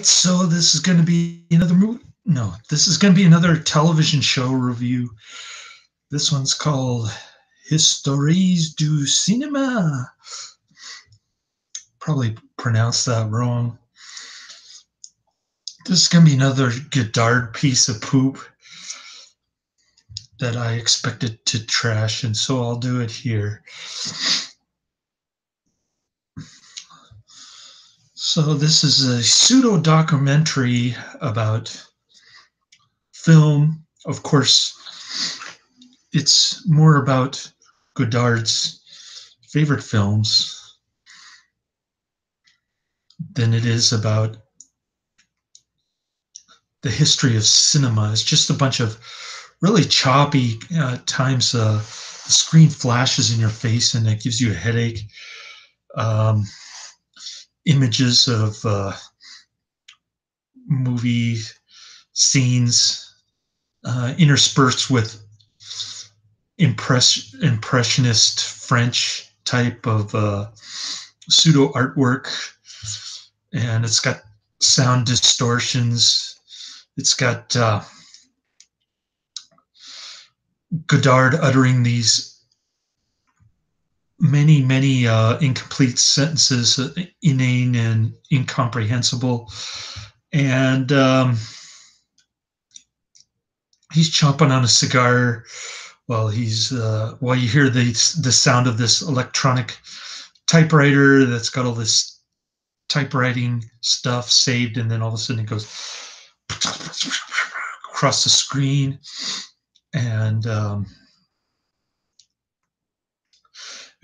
So this is going to be another movie. No, this is going to be another television show review. This one's called Histoire du Cinéma. Probably pronounced that wrong. This is going to be another Godard piece of poop that I expected to trash, and so I'll do it here. So this is a pseudo documentary about film. Of course, it's more about Godard's favorite films than it is about the history of cinema. It's just a bunch of really choppy times. The screen flashes in your face and it gives you a headache. Images of movie scenes interspersed with impressionist French type of pseudo artwork, and it's got sound distortions. It's got Godard uttering these many incomplete sentences, inane and incomprehensible, and he's chomping on a cigar while while you hear the sound of this electronic typewriter that's got all this typewriting stuff saved, and then all of a sudden it goes across the screen, and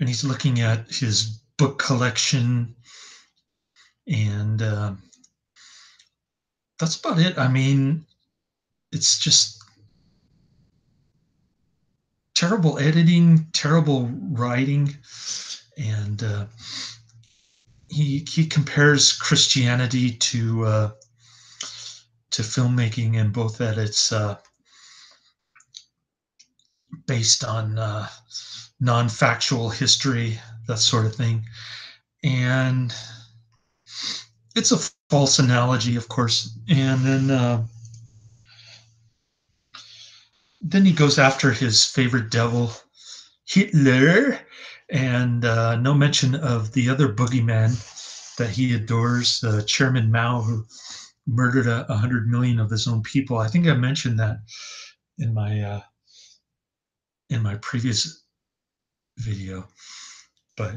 he's looking at his book collection, and that's about it. I mean, it's just terrible editing, terrible writing, and he compares Christianity to filmmaking, and both that it's based on non-factual history, that sort of thing, and it's a false analogy, of course. And then he goes after his favorite devil, Hitler, and no mention of the other boogeyman that he adores, Chairman Mao, who murdered 100 million of his own people. I think I mentioned that in my previous video, but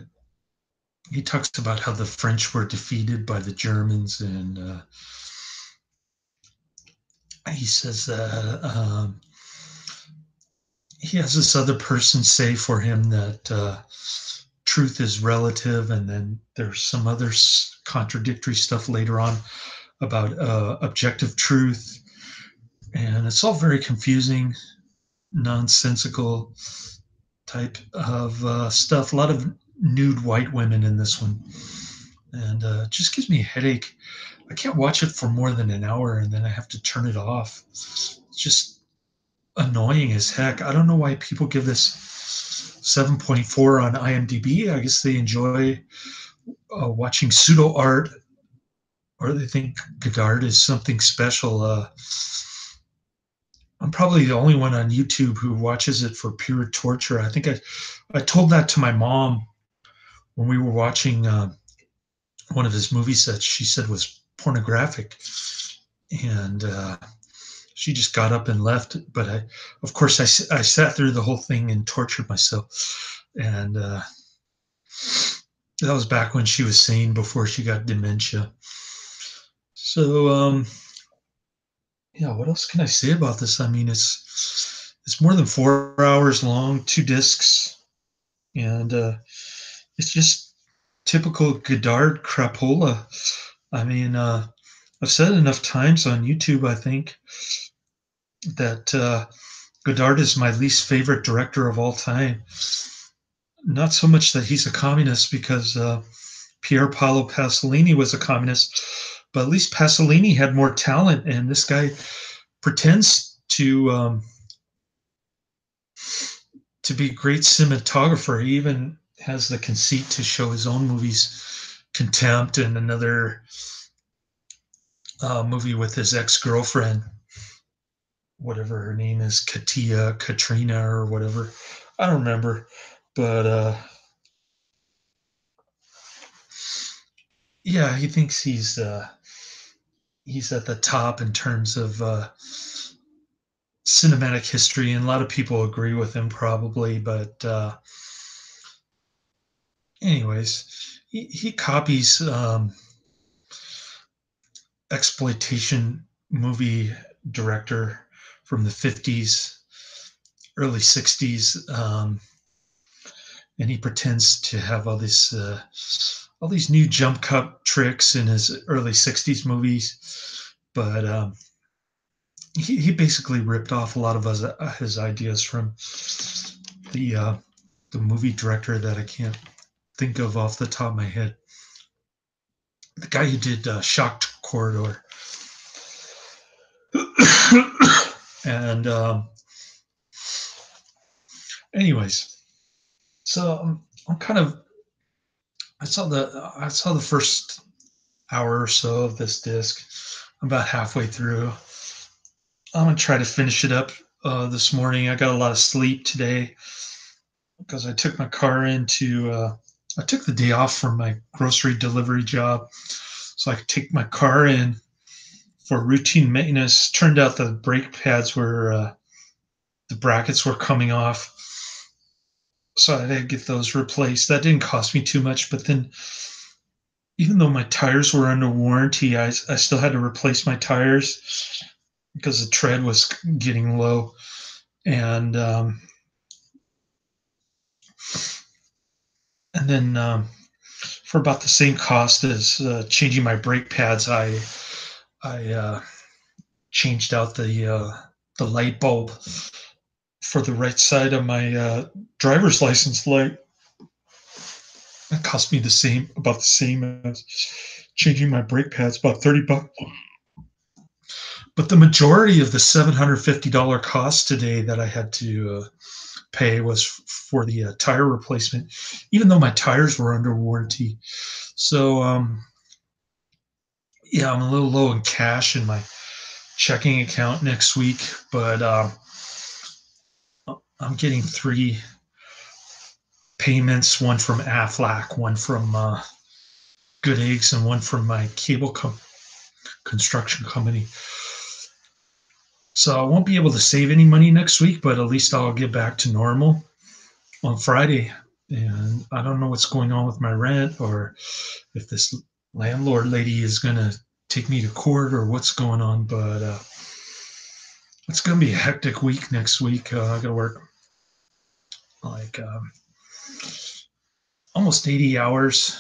he talks about how the French were defeated by the Germans, and he says that he has this other person say for him that truth is relative, and then there's some other contradictory stuff later on about objective truth, and it's all very confusing, nonsensical type of stuff. A lot of nude white women in this one, and it just gives me a headache. I can't watch it for more than an hour, and then I have to turn it off. It's just annoying as heck. I don't know why people give this 7.4 on IMDb. I guess they enjoy watching pseudo art, or they think Godard is something special. I'm probably the only one on YouTube who watches it for pure torture. I think I told that to my mom when we were watching one of his movies that she said was pornographic, and she just got up and left. But of course, I sat through the whole thing and tortured myself, and that was back when she was sane, before she got dementia. So yeah, what else can I say about this? I mean, it's more than 4 hours long, 2 discs, and it's just typical Godard crapola. I mean, I've said enough times on YouTube, I think, that Godard is my least favorite director of all time. Not so much that he's a communist, because Pier Paolo Pasolini was a communist, but at least Pasolini had more talent, and this guy pretends to be a great cinematographer. He even has the conceit to show his own movies Contempt and another movie with his ex-girlfriend, whatever her name is, Katrina or whatever. I don't remember, but yeah, he thinks he's at the top in terms of cinematic history, and a lot of people agree with him probably. But anyways, he copies exploitation movie director from the 50s, early 60s, and he pretends to have all these new jump cut tricks in his early 60s movies. But he basically ripped off a lot of his ideas from the uh, the movie director that I can't think of off the top of my head. The guy who did Shocked Corridor. And anyways, so I'm kind of I saw the first hour or so of this disc. I'm about halfway through. I'm gonna try to finish it up this morning. I got a lot of sleep today because I took my car into. I took the day off from my grocery delivery job, so I could take my car in for routine maintenance. Turned out the brake pads were the brackets were coming off, so I had to get those replaced. That didn't cost me too much, but then even though my tires were under warranty, I still had to replace my tires because the tread was getting low. And then for about the same cost as changing my brake pads, I changed out the light bulb for the right side of my driver's license light. It cost me about the same as changing my brake pads, about $30. But the majority of the $750 cost today that I had to pay was for the tire replacement, even though my tires were under warranty. So yeah, I'm a little low in cash in my checking account next week, but I'm getting three payments: one from Aflac, one from Good Eggs, and one from my construction company. So I won't be able to save any money next week, but at least I'll get back to normal on Friday. And I don't know what's going on with my rent, or if this landlord lady is going to take me to court, or what's going on. But it's going to be a hectic week next week. I got to work like almost 80 hours,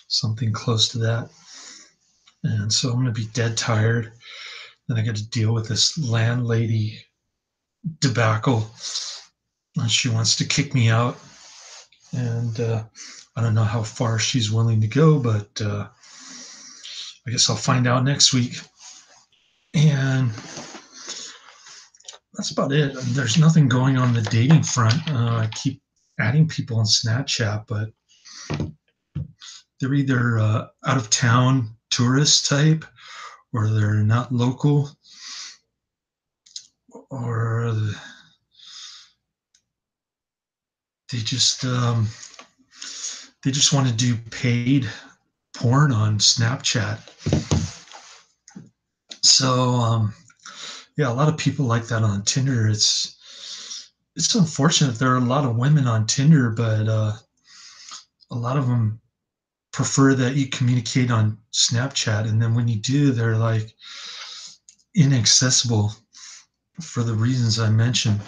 something close to that. And so I'm going to be dead tired. Then I got to deal with this landlady debacle. She wants to kick me out. And I don't know how far she's willing to go, but I guess I'll find out next week. And that's about it. There's nothing going on the dating front. I keep adding people on Snapchat, but they're either out of town tourist type, or they're not local, or they just want to do paid porn on Snapchat. So yeah, a lot of people like that on Tinder. It's unfortunate. There are a lot of women on Tinder, but a lot of them prefer that you communicate on Snapchat, and then when you do, they're like inaccessible for the reasons I mentioned.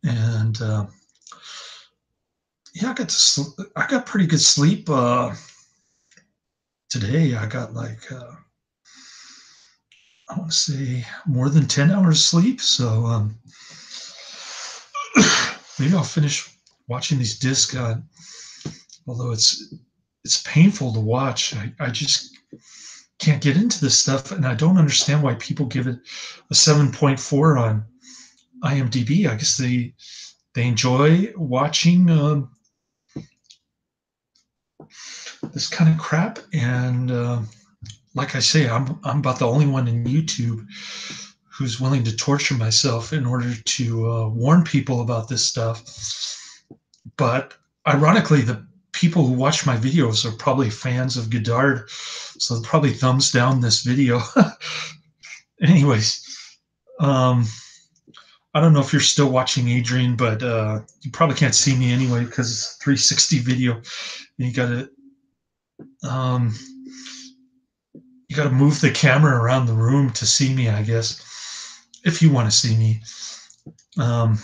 And yeah, I got pretty good sleep today. I got like I want to say more than 10 hours sleep. So maybe I'll finish watching these discs. Although it's painful to watch. I just can't get into this stuff, and I don't understand why people give it a 7.4 on IMDb. I guess they enjoy watching this kind of crap, and like I say, I'm about the only one in YouTube who's willing to torture myself in order to warn people about this stuff. But ironically, the people who watch my videos are probably fans of Godard, so they'll probably thumbs down this video. Anyways, um, I don't know if you're still watching, Adrian, but you probably can't see me anyway because it's a 360 video. And um, you got to move the camera around the room to see me, I guess, if you want to see me. Um,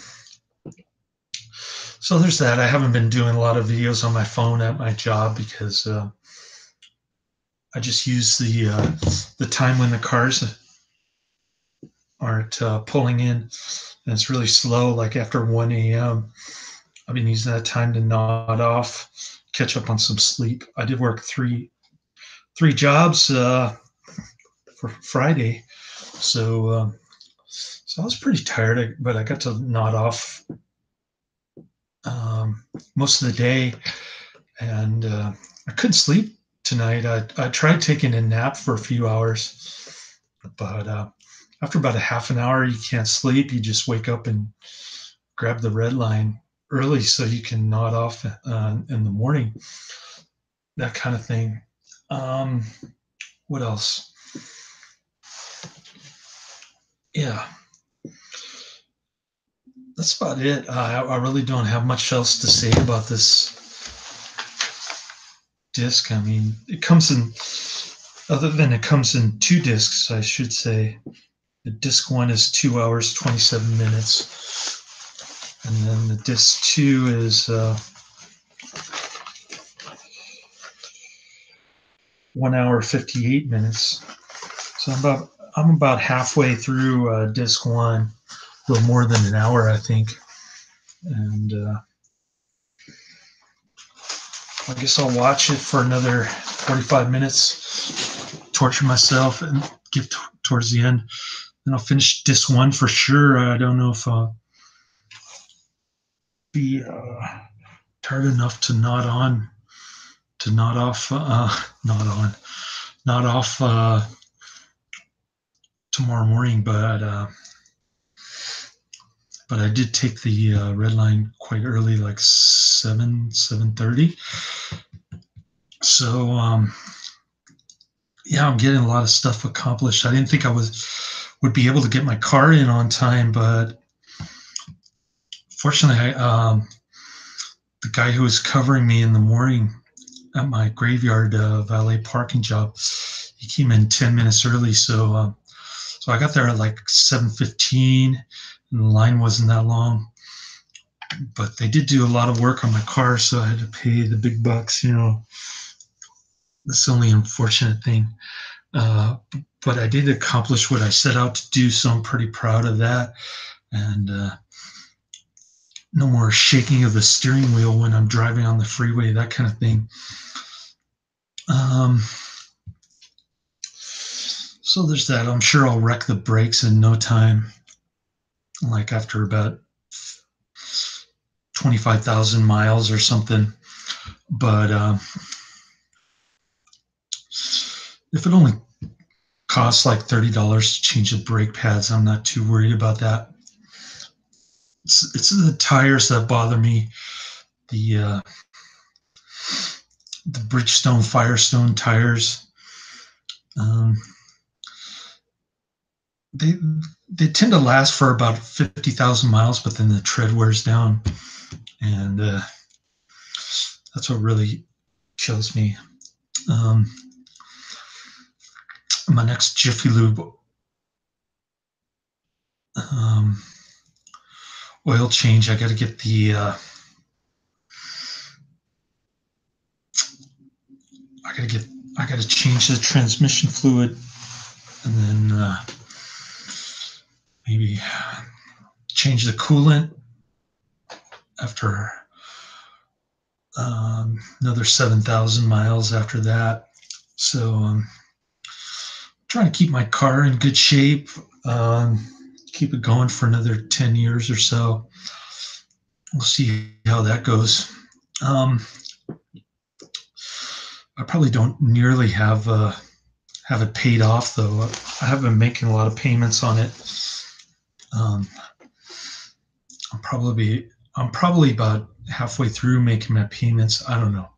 so there's that. I haven't been doing a lot of videos on my phone at my job because I just use the time when the cars aren't pulling in, and it's really slow. Like after 1 a.m., I've been using that time to nod off, catch up on some sleep. I did work three jobs for Friday, so I was pretty tired, but I got to nod off most of the day, and I couldn't sleep tonight. I tried taking a nap for a few hours, but after about a half an hour, you can't sleep. You just wake up and grab the red line early so you can nod off in the morning, that kind of thing. Um, what else? Yeah, that's about it. I really don't have much else to say about this disc. I mean, it comes in, other than it comes in two discs, I should say. The disc one is 2 hours, 27 minutes. And then the disc two is 1 hour, 58 minutes. So I'm about halfway through disc one, a little more than an hour, I think. And I guess I'll watch it for another 45 minutes, torture myself, and get towards the end. Then I'll finish disc one for sure. I don't know if I'll be tired enough to nod off, nod off tomorrow morning, but I did take the red line quite early, like 7:30. So yeah, I'm getting a lot of stuff accomplished. I didn't think I would be able to get my car in on time, but fortunately, the guy who was covering me in the morning at my graveyard valet parking job, he came in 10 minutes early, so I got there at like 7:15, and the line wasn't that long. But they did do a lot of work on my car, so I had to pay the big bucks. That's the only unfortunate thing. Uh, but I did accomplish what I set out to do, so I'm pretty proud of that. And no more shaking of the steering wheel when I'm driving on the freeway, that kind of thing. So there's that. I'm sure I'll wreck the brakes in no time, like after about 25,000 miles or something. But if it only costs like $30 to change the brake pads, I'm not too worried about that. It's the tires that bother me. The Bridgestone Firestone tires. They tend to last for about 50,000 miles, but then the tread wears down, and that's what really kills me. My next Jiffy Lube oil change, I got to get I got to change the transmission fluid, and then maybe change the coolant after another 7,000 miles after that. So I'm trying to keep my car in good shape, keep it going for another 10 years or so. We'll see how that goes. I probably don't nearly have have it paid off though. I have been making a lot of payments on it. Um, I'm probably about halfway through making my payments. I don't know,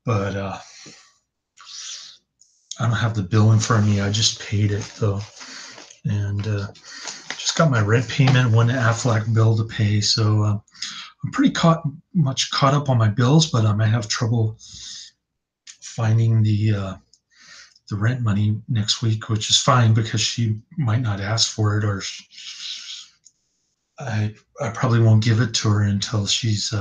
but I don't have the bill in front of me. I just paid it though, and just got my rent payment, one Aflac bill to pay. So I'm pretty much caught up on my bills, but I might have trouble finding the rent money next week, which is fine because she might not ask for it, or I probably won't give it to her until she's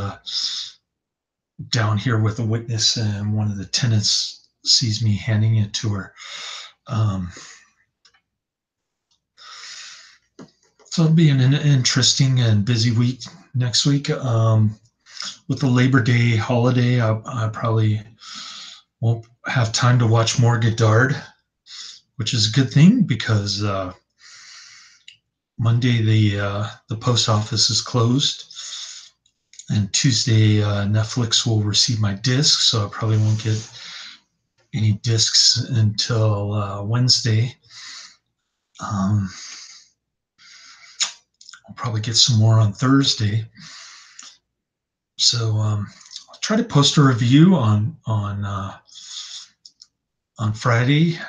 down here with a witness and one of the tenants sees me handing it to her. So it'll be an interesting and busy week next week. With the Labor Day holiday, I probably won't have time to watch more Godard, which is a good thing because Monday the post office is closed, and Tuesday Netflix will receive my disc, so I probably won't get any discs until Wednesday. I'll probably get some more on Thursday. So I'll try to post a review on Friday.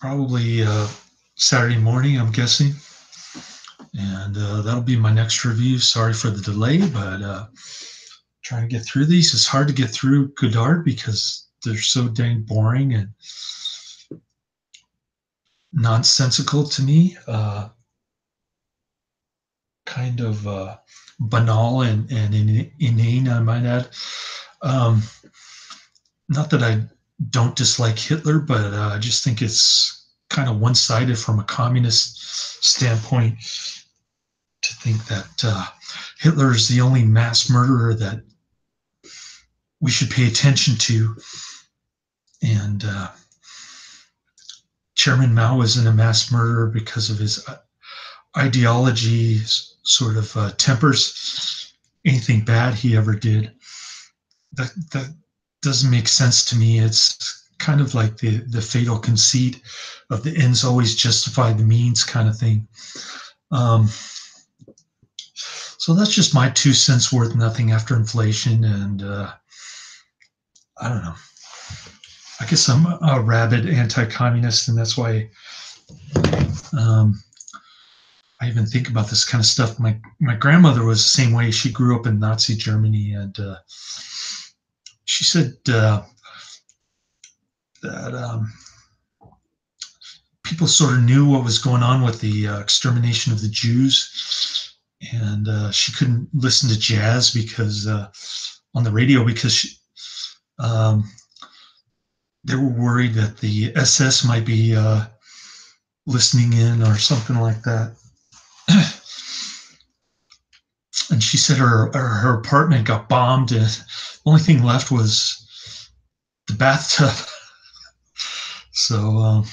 Probably Saturday morning, I'm guessing. And that'll be my next review. Sorry for the delay, but trying to get through these. It's hard to get through Godard because they're so dang boring and nonsensical to me. Kind of banal and inane, I might add. Not that I don't dislike Hitler, but I just think it's kind of one-sided from a communist standpoint to think that Hitler is the only mass murderer that we should pay attention to. And Chairman Mao isn't a mass murderer because of his ideology sort of tempers anything bad he ever did. That doesn't make sense to me. It's kind of like the fatal conceit of the ends always justify the means kind of thing. So that's just my 2 cents worth nothing after inflation. And I don't know. I guess I'm a rabid anti-communist, and that's why I even think about this kind of stuff. My grandmother was the same way. She grew up in Nazi Germany, and she said that people sort of knew what was going on with the extermination of the Jews, and she couldn't listen to jazz because on the radio because they were worried that the SS might be listening in or something like that. And she said her apartment got bombed, and the only thing left was the bathtub. So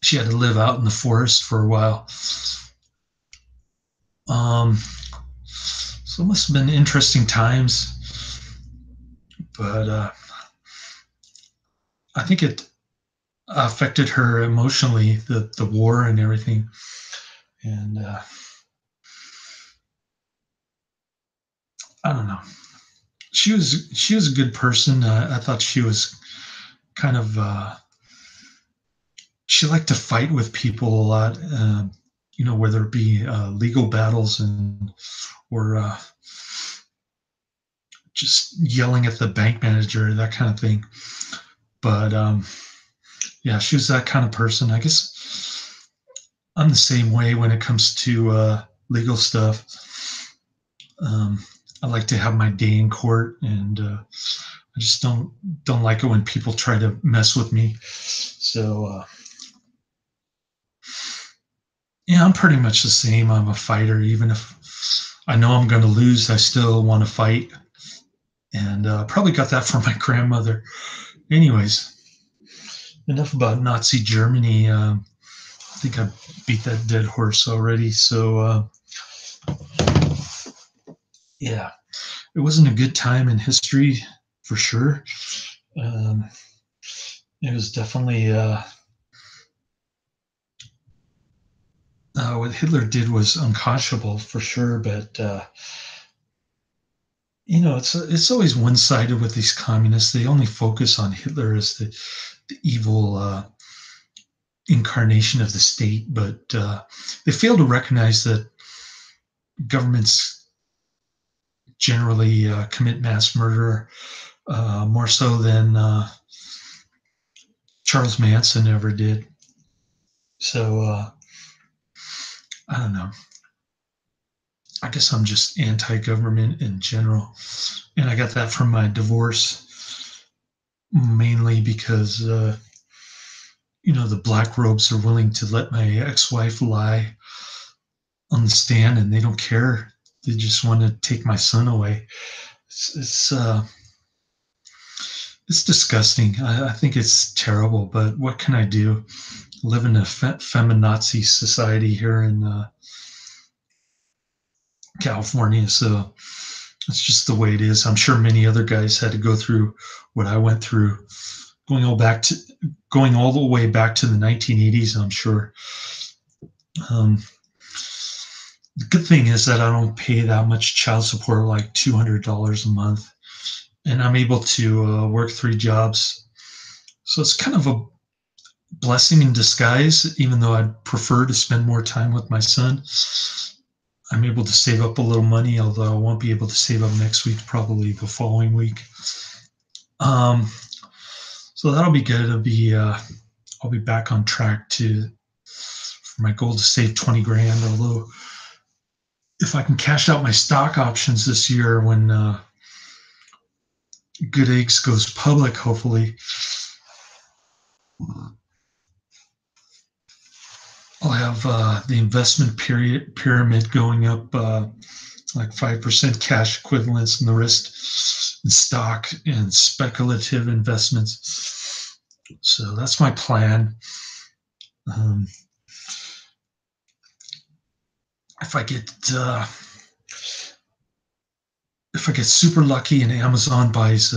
she had to live out in the forest for a while. So it must have been interesting times, but I think it affected her emotionally, the war and everything. And I don't know. She was a good person. I thought she was kind of she liked to fight with people a lot. Whether it be legal battles or just yelling at the bank manager, that kind of thing. But yeah, she was that kind of person. I guess I'm the same way when it comes to legal stuff. I like to have my day in court, and I just don't like it when people try to mess with me. So yeah, I'm pretty much the same. I'm a fighter. Even if I know I'm going to lose, I still want to fight. And probably got that from my grandmother. Anyways, enough about Nazi Germany. I think I beat that dead horse already. So yeah. it wasn't a good time in history for sure. Um, it was definitely what Hitler did was unconscionable for sure, but it's always one sided with these communists. They only focus on Hitler as the evil incarnation of the state, but they fail to recognize that governments generally commit mass murder more so than Charles Manson ever did. So I don't know. I guess I'm just anti-government in general, and I got that from my divorce mainly because the black robes are willing to let my ex-wife lie on the stand, and they don't care. They just want to take my son away. It's disgusting. I think it's terrible, but what can I do? I live in a feminazi society here in California, so it's just the way it is. I'm sure many other guys had to go through what I went through, going all the way back to the 1980s. I'm sure. Um, the good thing is that I don't pay that much child support, like $200 a month, and I'm able to work 3 jobs. So it's kind of a blessing in disguise, even though I'd prefer to spend more time with my son. I'm able to save up a little money, although I won't be able to save up next week, probably the following week. So that'll be good. I'll be back on track for my goal to save 20 grand. Although if I can cash out my stock options this year when Good Eggs goes public, hopefully, I'll have the investment pyramid going up like 5% cash equivalents and the rest in stock and speculative investments. So that's my plan. If I get super lucky and Amazon buys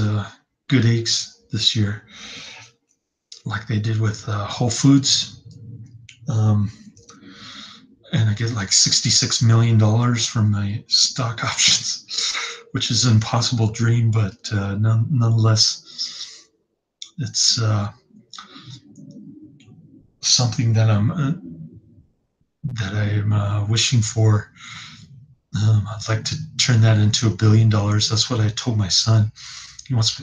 Good Eggs this year, like they did with Whole Foods, and I get like $66 million from my stock options, which is an impossible dream, but nonetheless, it's something that I'm wishing for. I'd like to turn that into $1 billion. That's what I told my son. He wants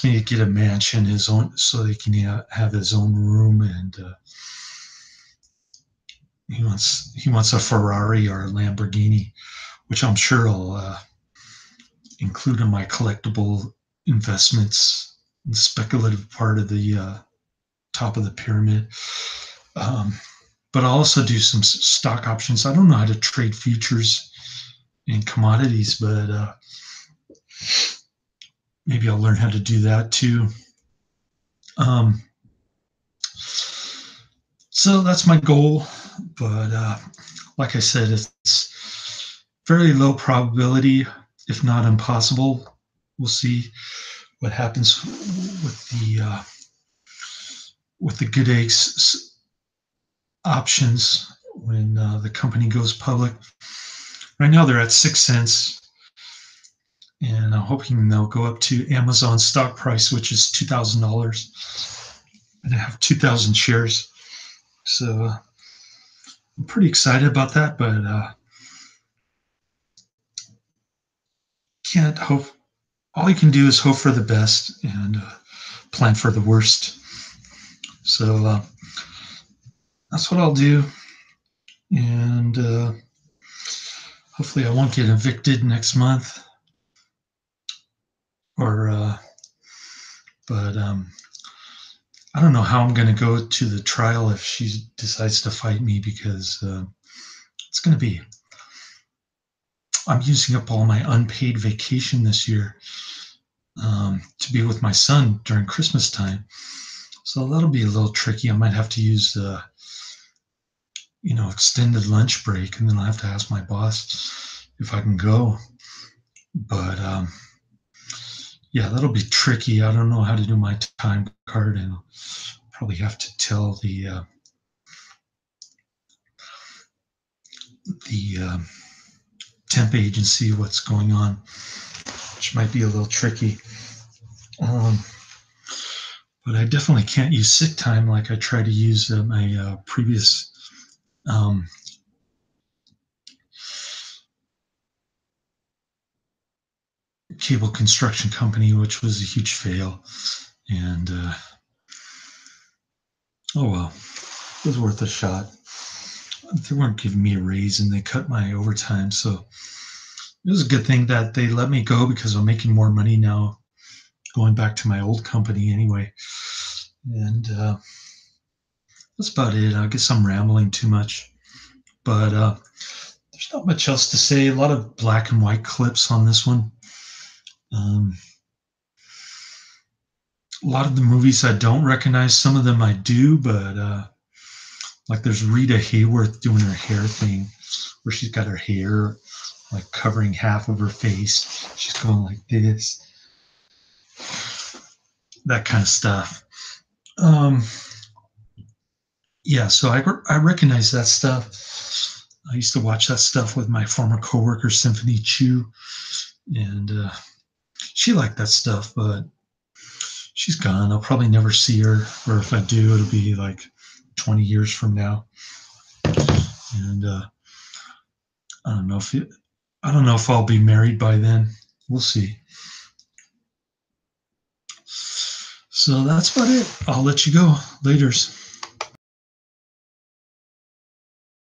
me to get a mansion, his own, so he can have his own room, and he wants a Ferrari or a Lamborghini, which I'm sure I'll include in my collectible investments, the speculative part of the top of the pyramid. But I'll also do some stock options. I don't know how to trade futures and commodities, but maybe I'll learn how to do that too. So that's my goal, but like I said, it's very low probability, if not impossible. We'll see what happens with the Good Eggs options when the company goes public. Right now they're at 6 cents, and I'm hoping they'll go up to Amazon's stock price, which is $2,000, and I have 2,000 shares. So I'm pretty excited about that, but can't hope. All you can do is hope for the best and plan for the worst. So that's what I'll do, and hopefully I won't get evicted next month. But I don't know how I'm going to go to the trial if she decides to fight me, because it's going to be. I'm using up all my unpaid vacation this year to be with my son during Christmas time. So that'll be a little tricky. I might have to use extended lunch break, and then I'll have to ask my boss if I can go. But yeah, that'll be tricky. I don't know how to do my time card, and I'll probably have to tell the temp agency what's going on, which might be a little tricky. Um, but I definitely can't use sick time like I tried to use my previous um, cable construction company, which was a huge fail. And oh well, it was worth a shot. They weren't giving me a raise and they cut my overtime. So it was a good thing that they let me go because I'm making more money now going back to my old company anyway. And that's about it. I guess I'm rambling too much. But there's not much else to say. A lot of black and white clips on this one. Um, a lot of the movies I don't recognize. Some of them I do, but like there's Rita Hayworth doing her hair thing where she's got her hair like covering half of her face. She's going like this, that kind of stuff. Um, yeah, so I recognize that stuff. I used to watch that stuff with my former coworker Symphony Chu, and she liked that stuff, but she's gone. I'll probably never see her, or if I do, it'll be like 20 years from now. And I don't know if it, I don't know if I'll be married by then. We'll see. So that's about it. I'll let you go. Laters.